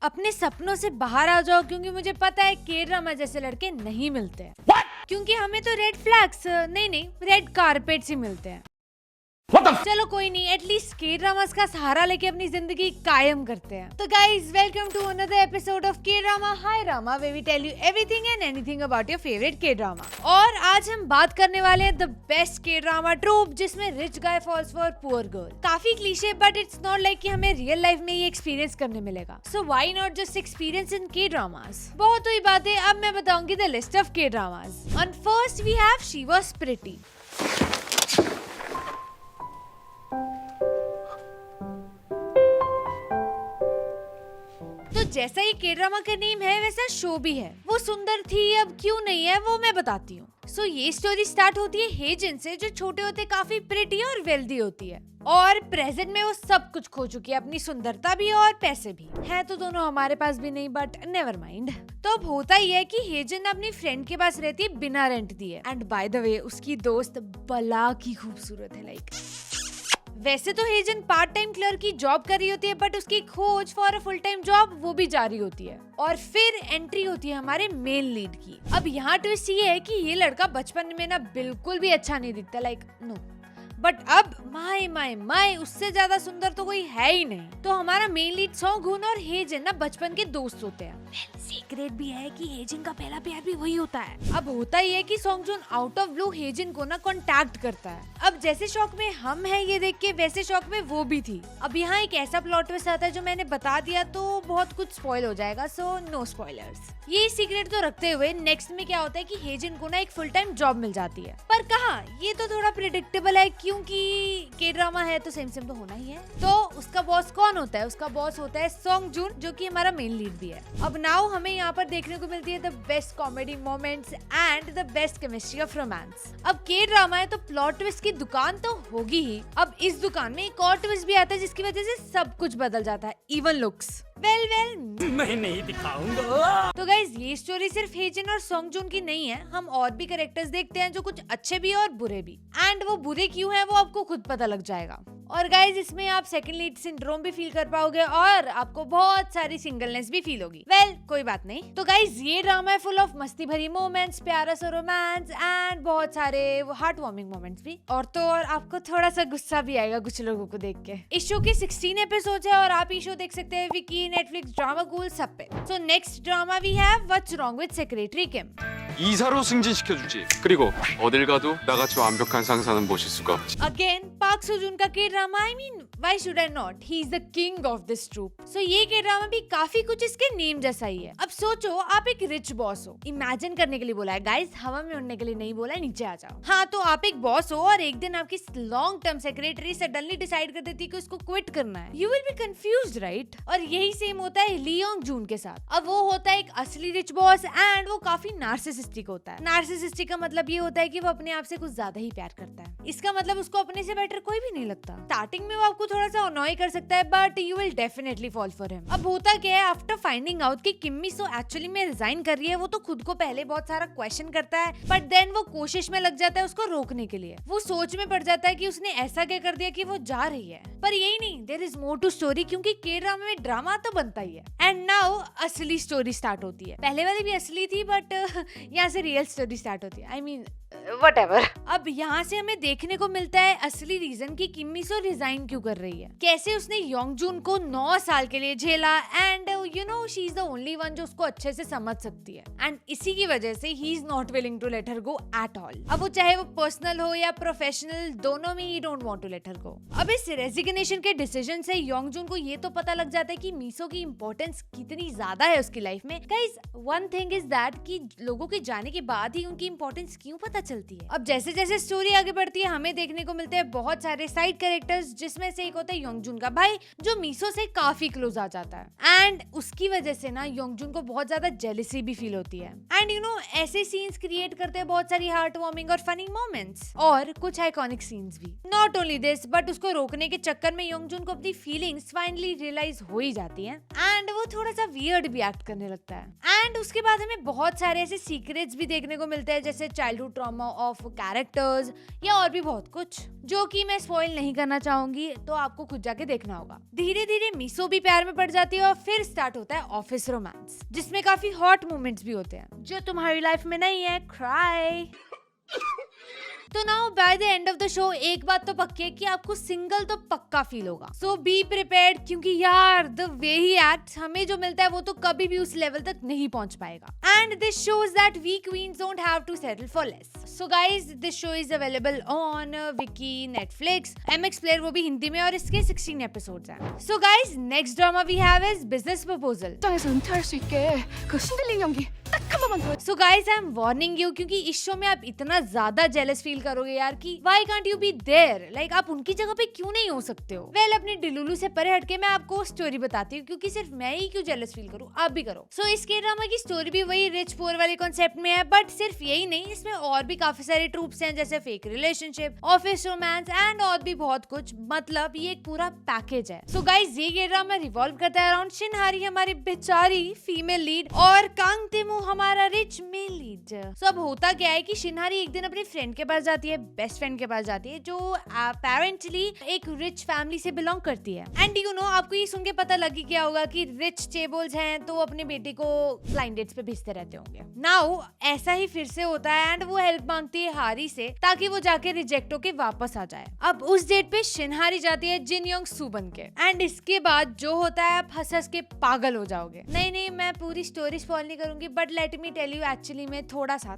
अपने सपनों से बाहर आ जाओ, क्योंकि मुझे पता है के ड्रामा जैसे लड़के नहीं मिलते हैं। क्योंकि हमें तो रेड फ्लैग्स नहीं रेड कारपेट्स ही मिलते हैं। चलो कोई नहीं, एटलीस्ट के ड्रामास का सहारा लेके अपनी जिंदगी कायम करते हैं। तो guys, welcome to another episode of K drama hi drama, where we tell you everything and anything about your favourite K drama. और आज हम बात करने वाले हैं the best K drama trope, जिसमें rich guy falls for poor girl. काफी cliche, but it's not like कि हमें रियल लाइफ में ये एक्सपीरियंस करने मिलेगा। So why not just experience in K dramas. बहुत हुई बातें, अब मैं बताऊंगी the list of K dramas. On first we have she was pretty. जैसा ये के ड्रामा का नेम है वैसा शो भी है। वो सुंदर थी, अब क्यों नहीं है वो मैं बताती हूँ। सो ये स्टोरी स्टार्ट होती है हेजिन से, जो छोटे होते काफी प्रिटी और वेल्दी होती है, और प्रेजेंट में वो सब कुछ खो चुकी है, अपनी सुंदरता भी और पैसे भी है तो दोनों हमारे पास भी नहीं, बट नेवर माइंड। तो अब होता ही है कि हेजिन अपनी फ्रेंड के पास रहती है बिना रेंट दिए। एंड बाय द वे उसकी दोस्त बला की खूबसूरत है। लाइक वैसे तो हेजन पार्ट टाइम क्लर्क की जॉब कर रही होती है, बट उसकी खोज for a full time job वो भी जारी होती है। और फिर एंट्री होती है हमारे मेन लीड की। अब यहाँ ट्विस्ट ये है कि ये लड़का बचपन में ना बिल्कुल भी अच्छा नहीं दिखता, लाइक नो, बट अब माय माय माय उससे ज्यादा सुंदर तो कोई है ही नहीं। तो हमारा मेन लीड सोंगहुन और हेजिन ना बचपन के दोस्त होते हैं। सीक्रेट भी है कि हेजिन का पहला प्यार भी वही होता है। अब होता ही है कि सोंगजुन आउट ऑफ ब्लू हेजिन को ना कांटेक्ट करता है। अब जैसे शौक में हम हैं ये देख के, वैसे शौक में वो भी थी। अब यहाँ एक ऐसा प्लॉट ट्विस्ट आता है जो मैंने बता दिया तो बहुत कुछ स्पॉइल हो जाएगा, सो नो स्पॉयलर्स। ये सीक्रेट तो रखते हुए नेक्स्ट में क्या होता है कि हेजिन को ना एक फुल टाइम जॉब मिल जाती है। पर कहाँ, ये तो थोड़ा प्रिडिक्टेबल है, क्योंकि के ड्रामा है तो सेम सेम तो होना ही है। तो उसका बॉस कौन होता है? उसका बॉस होता है सोंगजुन, जो कि हमारा मेन लीड भी है। अब नाउ हमें यहाँ पर देखने को मिलती है the best comedy moments and the best chemistry of romance. अब के ड्रामा है तो प्लॉट ट्विस्ट की दुकान तो होगी ही। अब इस दुकान में एक और ट्विस्ट भी आता है जिसकी वजह से सब कुछ बदल जाता है, इवन लुक्स। वेल मैं नहीं दिखाऊंगा। तो गाइज, ये स्टोरी सिर्फ हेजिन और सोंगजुन की नहीं है। हम और भी कैरेक्टर्स देखते हैं जो कुछ अच्छे भी और बुरे भी। एंड वो बुरे क्यों हैं वो आपको खुद पता लग जाएगा। और गाइज, इसमें आप सेकंड लीड सिंड्रोम भी फील कर पाओगे और आपको बहुत सारी सिंगलनेस भी फील होगी। कोई बात नहीं। तो गाइज, ये ड्रामा है फुल ऑफ मस्ती भरी मोमेंट्स, प्यारा सा रोमांस एंड बहुत सारे हार्ट वार्मिंग मोमेंट्स भी। और तो और आपको थोड़ा सा गुस्सा भी आएगा कुछ लोगों को देख के। इस शो के 16 एपिसोड है और आप ये शो देख सकते हैं विकी, नेटफ्लिक्स, ड्रामा कूल, सब पे। So next drama we have what's wrong with secretary Kim. 이사로 승진시켜주지. 그리고 어딜 가도 나같이 완벽한 상사는 모실 수가 없지. Again, park सुजुन का के drama, I mean, why should I not? He is the king of this troop. So ये K drama भी काफी कुछ इसके name जैसा ही है। अब सोचो, आप एक रिच बॉस हो। इमेजिन करने के लिए बोला है गाइस, हवा में उड़ने के लिए नहीं बोला है, नीचे आ जाओ। हाँ, तो आप एक बॉस हो और एक दिन आपकी long term secretary suddenly decide कर देती है कि उसको क्विट करना है। You will be confused, right? और यही सेम होता है ली योंग जून के साथ। अब वो होता है एक असली रिच बॉस एंड वो काफी नार्सिसिस्टिक होता है। नार्सिसिस्टिक का मतलब ये होता है कि वो अपने आप से कुछ ज्यादा ही प्यार करता है। इसका मतलब उसको अपने से बेटर कोई भी नहीं लगता। स्टार्टिंग में वो आपको थोड़ा सा अनॉय कर सकता है, but you will definitely fall for him. अब होता क्या है, आफ्टर फाइंडिंग आउट कि किम्मी सो एक्चुअली में रिजाइन कर रही है, वो तो खुद को पहले बहुत सारा क्वेश्चन करता है, बट देन वो कोशिश में लग जाता है उसको रोकने के लिए। वो सोच में पड़ जाता है कि उसने ऐसा क्या कर दिया कि वो जा रही है। पर यही नहीं, there is more to story, क्योंकि के ड्रामा में ड्रामा तो बनता ही है। एंड नाउ असली स्टोरी स्टार्ट होती है। पहले वाली भी असली थी, बट यहाँ से रियल स्टोरी स्टार्ट होती है। I mean whatever. अब यहाँ से हमें देखने को मिलता है असली रीजन कि किम्मी सो रिजाइन क्यों कर रही है, कैसे उसने योंगजून को 9 साल के लिए झेला, and you know she is the only one जो उसको अच्छे से समझ सकती है। एंड इसी की वजह से ही is not willing to let her go at all. अब वो चाहे वो पर्सनल हो या प्रोफेशनल, दोनों में ही don't want to let her go. अब इस रेजिग्नेशन के डिसीजन से योंगजून को ये तो पता लग जाता है कि मीसो की इंपॉर्टेंस कितनी ज्यादा है उसकी लाइफ में। Guys, one thing is that कि लोगों के जाने के बाद ही उनकी इंपॉर्टेंस क्यों पता चलती है। अब जैसे जैसे स्टोरी आगे बढ़ती है हमें देखने को मिलते हैं बहुत सारे साइड कैरेक्टर्स, जिसमें से एक होता है योंगजून का भाई, जो मीसो से काफी क्लोज आ जाता है। एंड उसकी वजह से ना योंगजून को बहुत ज्यादा जेलसी भी फील होती है। एंड यू नो, ऐसे सीन्स क्रिएट करते हैं बहुत सारी हार्ट वार्मिंग और फनी मोमेंट्स और कुछ आइकॉनिक सीन्स भी। नॉट ओनली दिस, बट उसको रोकने के चक्कर में योंगजून को अपनी फीलिंग्स फाइनली रियलाइज हो ही जाती है एंड वो थोड़ा सा वियर्ड भी एक्ट करने लगता है। एंड उसके बाद हमें बहुत सारे ऐसे सीक्रेट्स भी देखने को मिलते हैं, जैसे चाइल्डहुड ट्रॉमा ऑफ कैरेक्टर्स या और भी बहुत कुछ, जो कि मैं स्पॉइल नहीं करना चाहूंगी, तो आपको खुद जाके देखना होगा। धीरे धीरे मिसो भी प्यार में पड़ जाती है और फिर स्टार्ट होता है ऑफिस रोमांस, जिसमें काफी हॉट मोमेंट्स भी होते हैं जो तुम्हारी लाइफ में नहीं है। क्राई। तो now by the end of the show एक बात तो पक्की है कि आपको सिंगल तो पक्का फील होगा। सो बी प्रिपेयर्ड, क्योंकि यार द वे ही एक्ट्स, हमें जो मिलता है वो तो कभी भी उस लेवल तक नहीं पहुंच पाएगा। And this shows that we queens don't have to settle for less. So guys, this show is available on Viki, Netflix, MX player, वो भी हिंदी में, और इसके 16 एपिसोड्स हैं। So guys, next drama we have is business proposal. 장에서 은퇴할 수 있게 그 신들린 연기 딱 한 번만 더. So guys, I am warning you, क्योंकि इस show में आप इतना ज्यादा जेलस फील करोगे यार कि why can't you be there, like आप उनकी जगह पे क्यों नहीं हो सकते हो। वेल, अपने डिलुलू से परे हटके मैं आपको स्टोरी बताती हूँ, क्योंकि सिर्फ मैं ही क्यों जेलस फील करूँ, आप भी करो। सो इसके ड्रामा की स्टोरी भी वही रिच पुअर वाले कॉन्सेप्ट में है, बट सिर्फ यही नहीं, इसमें और भी काफी सारे ट्रूप्स हैं, जैसे fake relationship, office romance and और भी बहुत कुछ। मतलब ये एक पूरा पैकेज है। सो गाइस, ये ड्रामा रिवॉल्व करता है अराउंड शिनहारी, हमारी बेचारी फीमेल लीड, और कांग तेमू, हमारा रिच मेल लीड। सो अब होता क्या है कि शिनहारी एक दिन अपनी फ्रेंड के पास जाती है, बेस्ट फ्रेंड के पास जाती है, जो अपेरेंटली एक रिच फैमिली से बिलोंग करती है। एंड यू नो, आपको ये सुन के पता लग ही गया होगा कि रिच चेबल्स हैं तो अपने बेटे को ब्लाइंड डेट्स पे भेजते रहते होंगे। नाउ ऐसा ही फिर से होता है एंड वो हेल्प मांगती है हारी से, ताकि वो जाके रिजेक्ट होके वापस आ जाए। अब उस डेट पे शिनहारी जाती है जिन योंग सू बन के, एंड इसके बाद जो होता है आप हंस हंस के पागल हो जाओगे। नहीं, मैं पूरी स्टोरी स्पॉइल नहीं करूंगी, but let me tell you actually में थोड़ा सा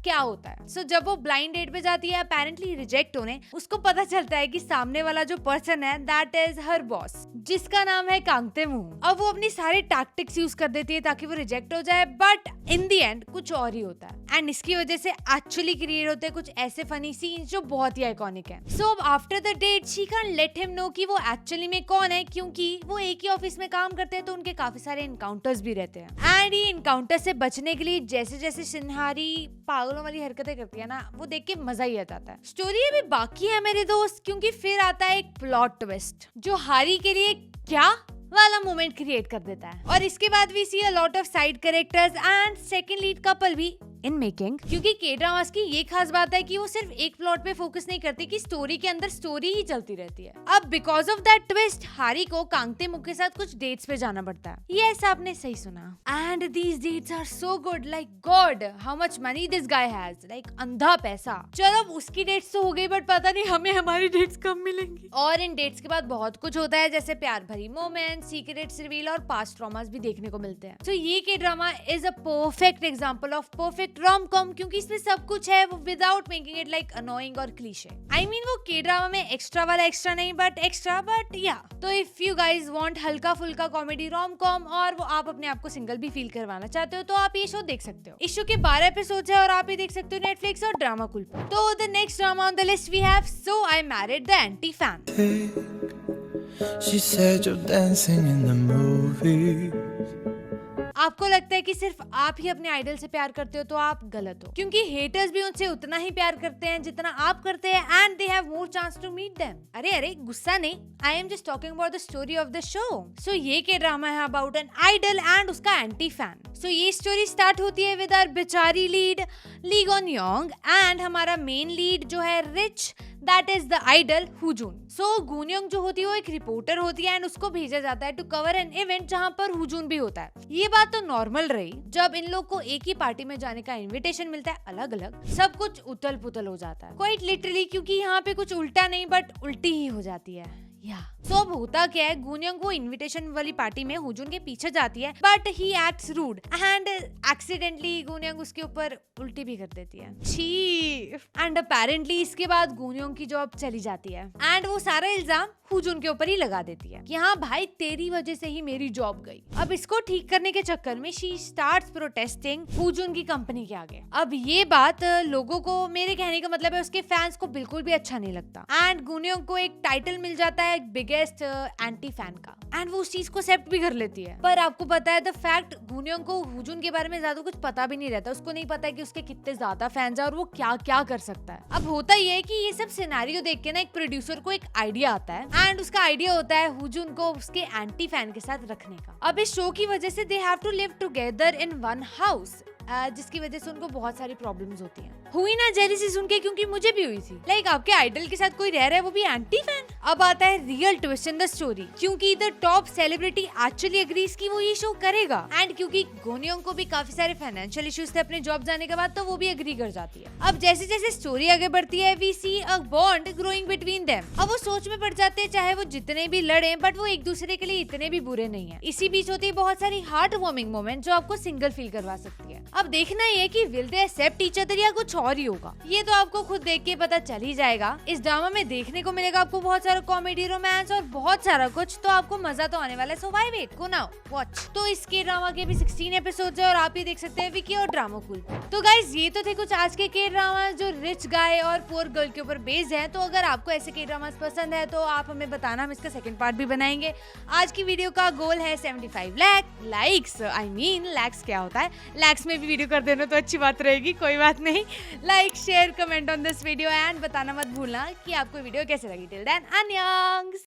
क्या होता है। सो जब वो ब्लाइंड डेट पे जाती है अपेरेंटली रिजेक्ट होने, उसको पता चलता है कि सामने वाला जो पर्सन है दैट इज हर बॉस, जिसका नाम है कांग तेमू। अब वो अपनी सारे टैक्टिक्स यूज कर देती है ताकि वो रिजेक्ट हो जाए, बट इन द एंड कुछ और ही होता है, एंड इसकी वजह से एक्चुअली क्रिएट होते हैं कुछ ऐसे फनी सीन्स जो बहुत ही आइकॉनिक है। सो अब after the date she can let him know कि वो एक्चुअली में कौन है, क्योंकि वो एक ही ऑफिस में काम करते हैं, तो उनके काफी सारे इनकाउंटर्स भी रहते हैं। एंड ये इनकाउंटर से बचने के लिए जैसे जैसे शिनहारी पागलों वाली हरकतें करती है ना, वो देख के मजा ही आ जाता है। स्टोरी अभी बाकी है मेरे दोस्त, क्योंकि फिर आता है एक प्लॉट ट्विस्ट जो हारी के लिए क्या वाला मोमेंट क्रिएट कर देता है। और इसके बाद we see a lot of side characters and second lead couple भी इन मेकिंग, क्योंकि के ड्रामास की ये खास बात है कि वो सिर्फ एक प्लॉट पे फोकस नहीं करती, कि स्टोरी के अंदर स्टोरी ही चलती रहती है। अब बिकॉज ऑफ दैट ट्विस्ट हारी को कांग तेमू के साथ कुछ डेट्स पे जाना पड़ता है। यस, आपने सही सुना, and these dates are so good, like God how much money this guy has, like अंधा पैसा। चलो अब उसकी डेट्स तो हो गई, बट पता नहीं हमें हमारी डेट्स कब मिलेंगी। और इन डेट्स के बाद बहुत कुछ होता है, जैसे प्यार भरी मोमेंट, सीक्रेट्स रिवील और पास्ट ट्रॉमास भी देखने को मिलते हैं। सो ये K drama is a perfect example of perfect rom-com, क्योंकि इसमें सब कुछ है without making it like annoying और क्लीशे। आई मीन वो के ड्रामा में एक्स्ट्रा वाला एक्स्ट्रा नहीं, बट एक्स्ट्रा, बट या। तो इफ यू गाइज वांट हल्का फुल्का कॉमेडी रोम-कॉम और वो आप अपने आप को सिंगल भी फील करवाना चाहते हो, तो आप ये शो देख सकते हो। इस शो के 12 एपिसोड्स है और आप ये देख सकते हो नेटफ्लिक्स और ड्रामा कूल पर। तो the next drama on the list we have so I married the anti fan. She said you're dancing in the movie. आपको लगता है कि सिर्फ आप ही अपने आइडल से प्यार करते हो, तो आप गलत हो, क्योंकि हेटर्स भी उनसे उतना ही प्यार करते हैं जितना आप करते हैं, and they have more chance to meet them. अरे गुस्सा नहीं, I am just talking about the story of the show. So ये के ड्रामा है अबाउट एन आइडल एंड उसका एंटी फैन। सो ये स्टोरी स्टार्ट होती है विद आवर बेचारी lead Lee Gun Young and हमारा मेन लीड जो है rich, that is the idol Hoojoon. So Gunyoung जो होती है वो एक रिपोर्टर होती है एंड उसको भेजा जाता है टू कवर एन इवेंट जहाँ पर हुजून भी होता है। ये बात तो नॉर्मल रही, जब इन लोग को एक ही पार्टी में जाने का इनविटेशन मिलता है अलग अलग, सब कुछ उथल पुथल हो जाता है, क्वाइट लिटरली, क्योंकि यहाँ पे कुछ उल्टा नहीं बट उल्टी ही हो जाती है। सो अब होता क्या है, गुनयोंग वो इनविटेशन वाली पार्टी में हुजून के पीछे जाती है, but he acts rude and accidentally Gunyoung उसके ऊपर उल्टी भी कर देती है। छी। एंड अपेरेंटली इसके बाद गुनयोंग की जॉब चली जाती है एंड वो सारा इल्जाम हुजून के ऊपर ही लगा देती है कि हाँ भाई तेरी वजह से ही मेरी जॉब गई। अब इसको ठीक करने के चक्कर में शी स्टार्ट्स प्रोटेस्टिंग हुजून की कंपनी के आगे। अब ये बात लोगों को, मेरे कहने का मतलब है उसके फैंस को बिल्कुल भी अच्छा नहीं लगता एंड गुनयोंग को एक टाइटल मिल जाता है बिगेस्ट एंटी फैन का, एंड वो उस चीज को एक्सेप्ट भी कर लेती है। पर आपको पता है द फैक्ट, गुनयोंग को हुजून के बारे में ज्यादा कुछ पता भी नहीं रहता, उसको नहीं पता है कि उसके कितने ज्यादा फैंस हैं और वो क्या क्या कर सकता है। अब होता ये है कि ये सब सिनेरियो देख के ना एक प्रोड्यूसर को एक आइडिया आता है एंड उसका आइडिया होता है हुजून को उसके एंटी फैन के साथ रखने का। अब इस शो की वजह से they have to live together in one house जिसकी वजह से उनको बहुत सारी प्रॉब्लम्स होती हैं। हुई ना जेलिसी सुन के, क्योंकि मुझे भी हुई थी। लाइक आपके आइडल के साथ कोई रह रहा है, वो भी एंटी फैन। अब आता है real twist in the story, क्योंकि the top celebrity actually agrees कि वो ये शो करेगा, एंड क्योंकि गोनियोंग को भी काफी सारे फाइनेंशियल इश्यूज थे अपने जॉब जाने के बाद, तो वो भी एग्री कर जाती है। अब जैसे जैसे स्टोरी आगे बढ़ती है, we see a bond growing between them. अब वो सोच में पड़ जाते हैं, चाहे वो जितने भी लड़े, बट वो एक दूसरे के लिए इतने भी बुरे नहीं है। इसी बीच होती है बहुत सारी हार्ट वार्मिंग मोमेंट जो आपको सिंगल फील करवा सकती है। अब देखना ये कि will they accept each other या कुछ और ही होगा, ये तो आपको खुद देख के पता चल ही जाएगा। इस ड्रामा में देखने को मिलेगा आपको बहुत सारा कॉमेडी, रोमांस और बहुत सारा कुछ, तो आपको मजा तो आने वाला है। So why wait, go now watch. तो इस के ड्रामा के भी 16 एपिसोड्स है और आप ही देख सकते हैं विकी और ड्रामा कूल। तो गाइस ये तो थे कुछ आज के ड्रामा जो रिच गाय और पुअर गर्ल के ऊपर बेस्ड है। तो अगर आपको ऐसे के ड्रामास पसंद है तो आप हमें बताना, हम इसका सेकंड पार्ट भी बनाएंगे। आज की वीडियो का गोल है 75 lakh likes. I mean lakhs क्या होता है, लैक्स में भी वीडियो कर देना तो अच्छी बात रहेगी, कोई बात नहीं। Like share comment on this video and बताना मत भूलना कि आपको वीडियो कैसे लगी। Till then, अन्यंग।